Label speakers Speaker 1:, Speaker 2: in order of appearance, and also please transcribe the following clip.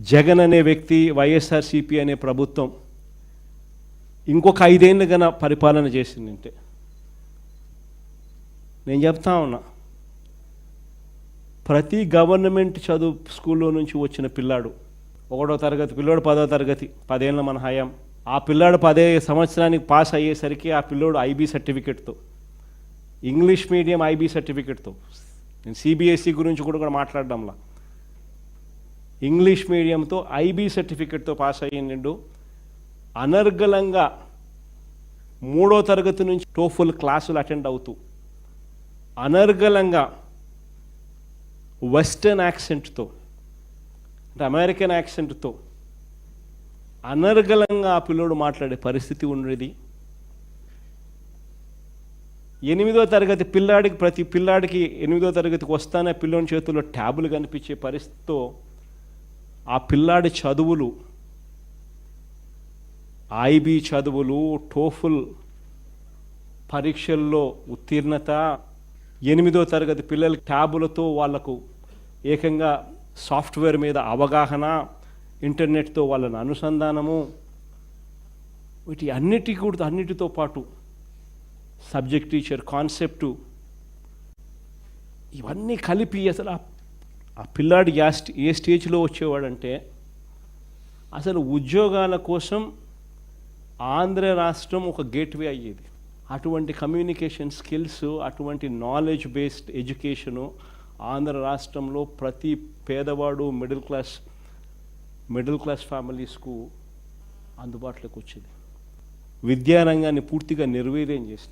Speaker 1: జగన్ అనే వ్యక్తి, వైఎస్ఆర్సీపీ అనే ప్రభుత్వం ఇంకొక 5 ఏళ్ళు గన పరిపాలన చేసిందంటే నేను చెప్తా ఉన్నా, ప్రతి గవర్నమెంట్ చదువు స్కూల్లో నుంచి వచ్చిన పిల్లాడు, 1వ తరగతి పిల్లోడు 10వ తరగతి, 10 ఏళ్ళ మన హయాం, ఆ పిల్లాడు 10 సంవత్సరానికి పాస్ అయ్యేసరికి ఆ పిల్లోడు ఐబీ సర్టిఫికెట్తో, ఇంగ్లీష్ మీడియం ఐబీ సర్టిఫికెట్తో, నేను సిబిఎస్ఈ గురించి కూడా మాట్లాడడంలా, ఇంగ్లీష్ మీడియంతో ఐబీ సర్టిఫికెట్తో పాస్ అయ్యిండు. అనర్గళంగా 3వ తరగతి నుంచి టోఫుల్ క్లాసులు అటెండ్ అవుతూ అనర్గళంగా వెస్టర్న్ యాక్సెంట్తో, అంటే అమెరికన్ యాక్సెంట్తో అనర్గళంగా ఆ పిల్లోడు మాట్లాడే పరిస్థితి ఉండేది. 8వ తరగతి పిల్లాడికి, ప్రతి పిల్లాడికి 8వ తరగతికి వస్తానే పిల్లోని చేతుల్లో ట్యాబులు కనిపించే పరిస్థితితో ఆ పిల్లాడి చదువులు, ఐబీ చదువులు, టోఫుల్ పరీక్షల్లో ఉత్తీర్ణత, 8వ తరగతి పిల్లల ట్యాబులతో వాళ్లకు ఏకంగా సాఫ్ట్వేర్ మీద అవగాహన, ఇంటర్నెట్తో వాళ్ళని అనుసంధానము, వీటి అన్నిటితో పాటు సబ్జెక్ట్ టీచర్ కాన్సెప్టు, ఇవన్నీ కలిపి అసలు ఆ పిల్లాడి ఏ స్టేజ్లో వచ్చేవాడంటే, అసలు ఉద్యోగాల కోసం ఆంధ్ర రాష్ట్రం ఒక గేట్వే అయ్యేది. అటువంటి కమ్యూనికేషన్ స్కిల్స్, అటువంటి నాలెడ్జ్ బేస్డ్ ఎడ్యుకేషను ఆంధ్ర రాష్ట్రంలో ప్రతి పేదవాడు, మిడిల్ క్లాస్ ఫ్యామిలీస్కు అందుబాటులోకి వచ్చేది. విద్యారంగాన్ని పూర్తిగా నిర్వీర్యం చేసింది.